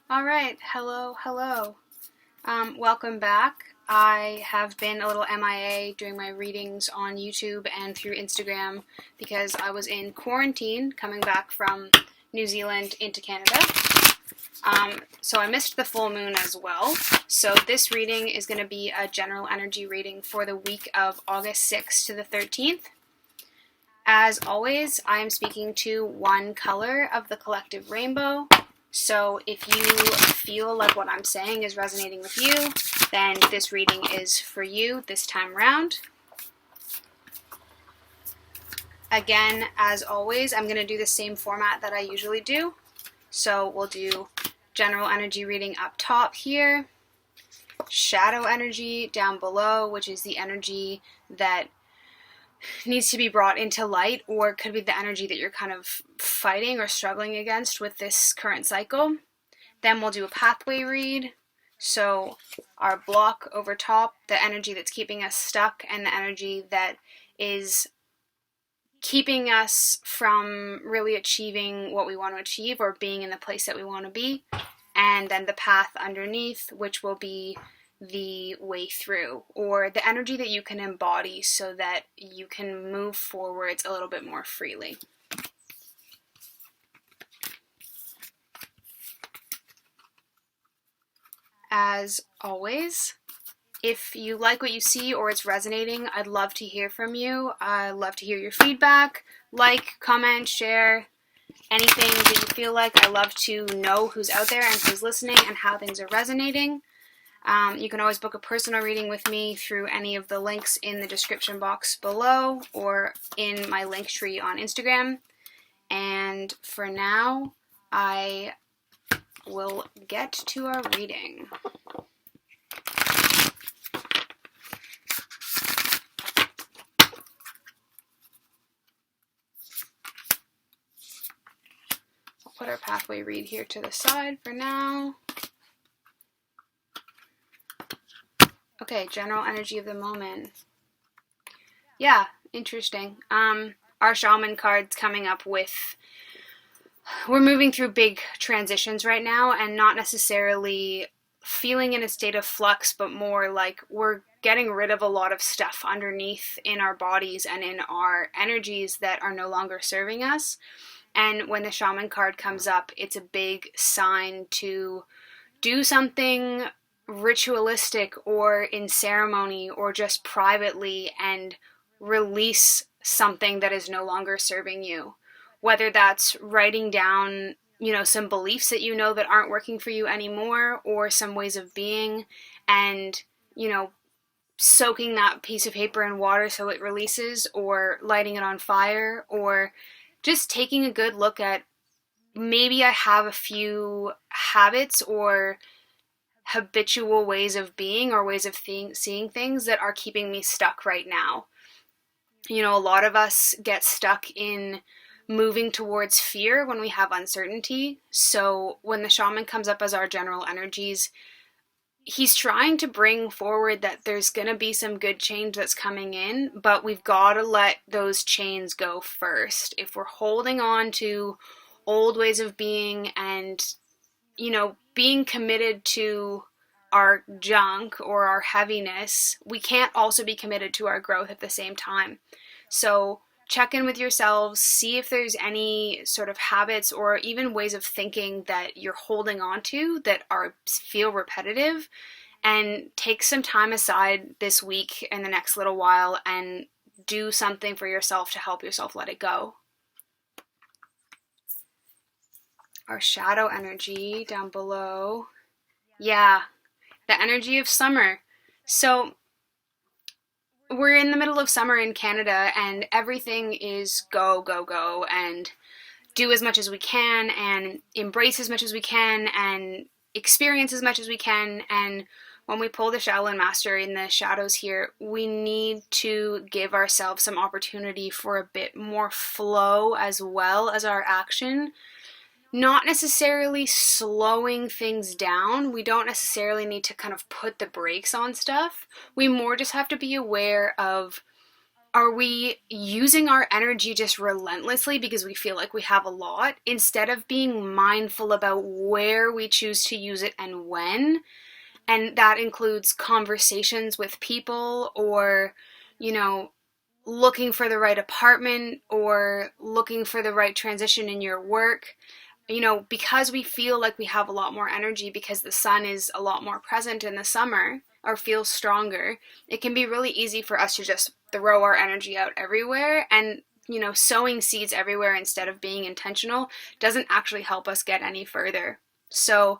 All right, hello. Welcome back. I have been a little MIA doing my readings on YouTube and through Instagram because I was in quarantine coming back from New Zealand into Canada. So I missed the full moon as well. So this reading is going to be a general energy reading for the week of August 6th to the 13th. As always, I am speaking to one color of the collective rainbow. So if you feel like what I'm saying is resonating with you, then this reading is for you this time round. Again, as always, I'm going to do the same format that I usually do. So we'll do general energy reading up top here, shadow energy down below, which is the energy that needs to be brought into light, or could be the energy that you're kind of fighting or struggling against with this current cycle. Then we'll do a pathway read. So our block over top, the energy that's keeping us stuck and the energy that is keeping us from really achieving what we want to achieve or being in the place that we want to be. And then the path underneath, which will be the way through, or the energy that you can embody so that you can move forwards a little bit more freely. As always, if you like what you see or it's resonating, I'd love to hear from you. I'd love to hear your feedback. Like, comment, share, anything that you feel like. I love to know who's out there and who's listening and how things are resonating. You can always book a personal reading with me through any of the links in the description box below or in my link tree on Instagram. And for now, I will get to our reading. I'll put our pathway read here to the side for now. Okay, general energy of the moment. Yeah, interesting. Our shaman card's coming up with, we're moving through big transitions right now and not necessarily feeling in a state of flux, but more like we're getting rid of a lot of stuff underneath in our bodies and in our energies that are no longer serving us. And when the shaman card comes up, it's a big sign to do something ritualistic or in ceremony or just privately and release something that is no longer serving you. Whether that's writing down, some beliefs that that aren't working for you anymore, or some ways of being, and, soaking that piece of paper in water so it releases, or lighting it on fire, or just taking a good look at, maybe I have a few habits or habitual ways of being or ways of seeing things that are keeping me stuck right now. A lot of us get stuck in moving towards fear when we have uncertainty. So when the shaman comes up as our general energies, he's trying to bring forward that there's going to be some good change that's coming in, but we've got to let those chains go first. If we're holding on to old ways of being and being committed to our junk or our heaviness, we can't also be committed to our growth at the same time. So check in with yourselves, see if there's any sort of habits or even ways of thinking that you're holding on to that feel repetitive, and take some time aside this week and the next little while and do something for yourself to help yourself let it go. Our shadow energy down below. Yeah, the energy of summer. So we're in the middle of summer in Canada and everything is go, go, go, and do as much as we can and embrace as much as we can and experience as much as we can. And when we pull the Shaolin Master in the shadows here, we need to give ourselves some opportunity for a bit more flow as well as our action. Not necessarily slowing things down. We don't necessarily need to kind of put the brakes on stuff. We more just have to be aware of Are we using our energy just relentlessly because we feel like we have a lot, instead of being mindful about where we choose to use it and when? And that includes conversations with people, or, you know, looking for the right apartment, or looking for the right transition in your work. You know, because we feel like we have a lot more energy because the sun is a lot more present in the summer, or feels stronger, it can be really easy for us to just throw our energy out everywhere. And, you know, sowing seeds everywhere instead of being intentional doesn't actually help us get any further. So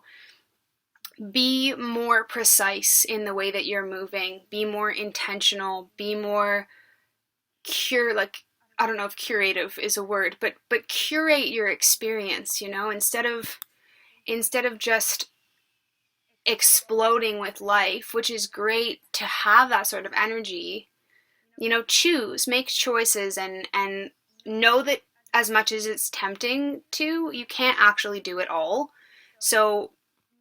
be more precise in the way that you're moving, be more intentional, be more like, I don't know if curative is a word, but curate your experience, you know, instead of just exploding with life, which is great to have that sort of energy. You know, make choices, and know that as much as it's tempting to, you can't actually do it all. So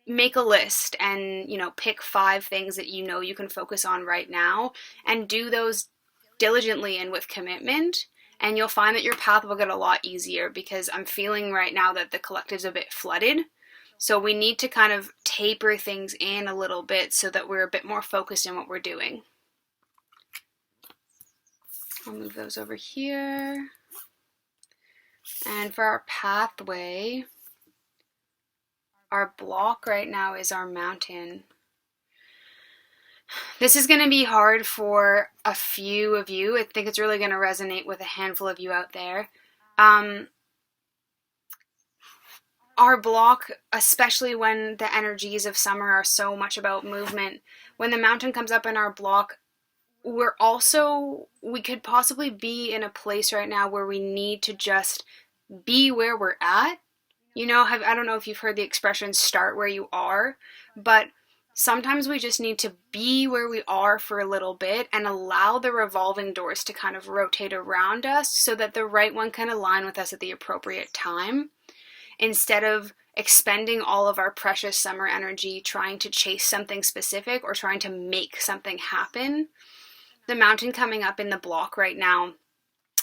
make a list and, you know, pick 5 things that you know you can focus on right now, and do those diligently and with commitment. And you'll find that your path will get a lot easier, because I'm feeling right now that the collective's a bit flooded. So we need to kind of taper things in a little bit so that we're a bit more focused in what we're doing. I'll move those over here. And for our pathway, our block right now is our mountain. This is going to be hard for a few of you. I think it's really going to resonate with a handful of you out there. Our block, especially when the energies of summer are so much about movement, when the mountain comes up in our block, we could possibly be in a place right now where we need to just be where we're at. You know, I don't know if you've heard the expression start where you are, but sometimes we just need to be where we are for a little bit and allow the revolving doors to kind of rotate around us so that the right one can align with us at the appropriate time, instead of expending all of our precious summer energy trying to chase something specific or trying to make something happen. The mountain coming up in the block right now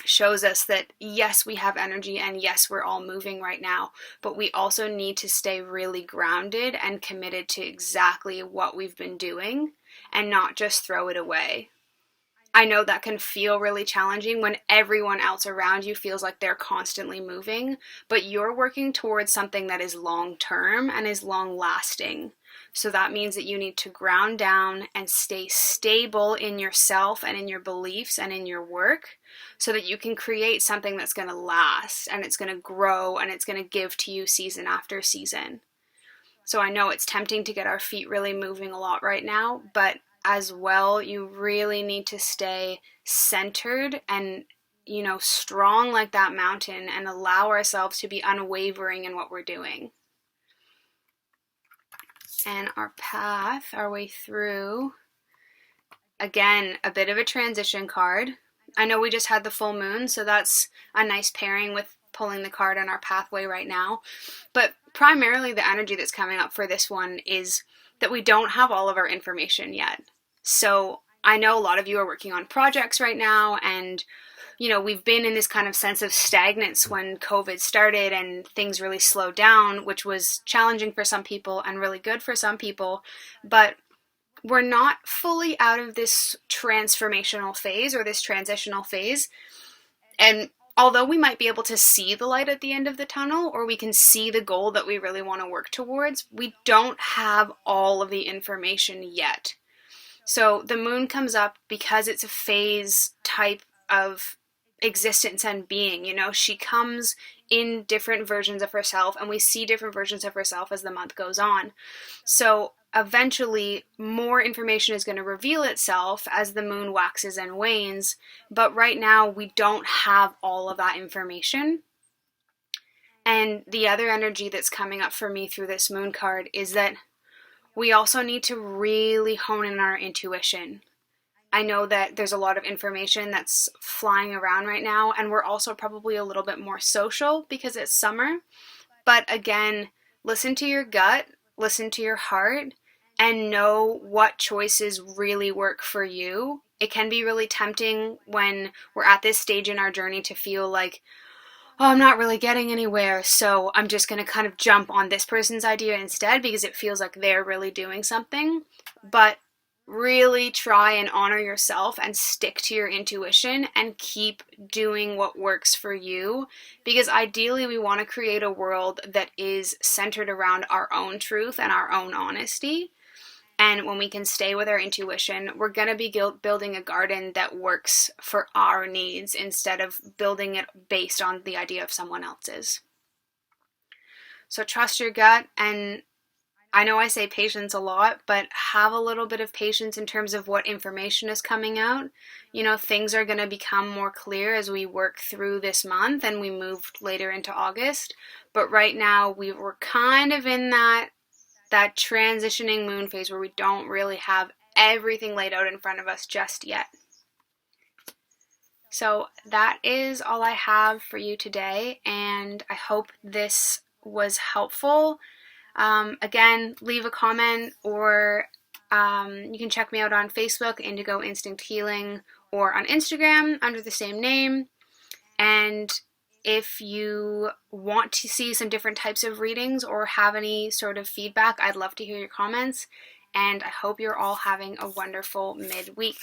shows us that yes, we have energy, and yes, we're all moving right now, but we also need to stay really grounded and committed to exactly what we've been doing and not just throw it away. I know that can feel really challenging when everyone else around you feels like they're constantly moving, but you're working towards something that is long term and is long lasting. So that means that you need to ground down and stay stable in yourself and in your beliefs and in your work, so that you can create something that's going to last, and it's going to grow, and it's going to give to you season after season. So I know it's tempting to get our feet really moving a lot right now, but as well, you really need to stay centered and, you know, strong like that mountain, and allow ourselves to be unwavering in what we're doing. And our path, our way through, again, a bit of a transition card. I know we just had the full moon, so that's a nice pairing with pulling the card on our pathway right now. But primarily the energy that's coming up for this one is that we don't have all of our information yet. So I know a lot of you are working on projects right now, and you know, we've been in this kind of sense of stagnance when COVID started and things really slowed down, which was challenging for some people and really good for some people. But we're not fully out of this transformational phase or this transitional phase. And although we might be able to see the light at the end of the tunnel, or we can see the goal that we really want to work towards, we don't have all of the information yet. So the moon comes up because it's a phase type of existence and being. You know, she comes in different versions of herself, and we see different versions of herself as the month goes on. So eventually more information is going to reveal itself as the moon waxes and wanes, but right now we don't have all of that information. And the other energy that's coming up for me through this moon card is that we also need to really hone in our intuition. I know that there's a lot of information that's flying around right now, and we're also probably a little bit more social because it's summer. But again, listen to your gut, listen to your heart, and know what choices really work for you it can be really tempting when we're at this stage in our journey to feel like, oh, I'm not really getting anywhere, so I'm just going to kind of jump on this person's idea instead because it feels like they're really doing something. But really try and honor yourself and stick to your intuition and keep doing what works for you, because ideally we want to create a world that is centered around our own truth and our own honesty. And when we can stay with our intuition, we're going to be building a garden that works for our needs instead of building it based on the idea of someone else's. So trust your gut, and I know I say patience a lot, but have a little bit of patience in terms of what information is coming out. You know, things are going to become more clear as we work through this month and we move later into August. But right now we're kind of in that transitioning moon phase where we don't really have everything laid out in front of us just yet. So that is all I have for you today, and I hope this was helpful. Again, leave a comment, or you can check me out on Facebook, Indigo Instinct Healing, or on Instagram under the same name. And if you want to see some different types of readings or have any sort of feedback, I'd love to hear your comments. And I hope you're all having a wonderful midweek.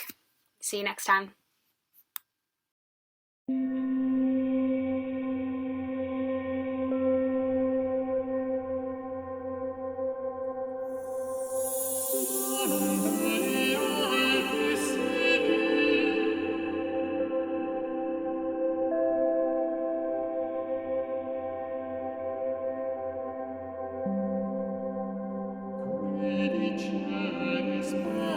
See you next time. Quid dicere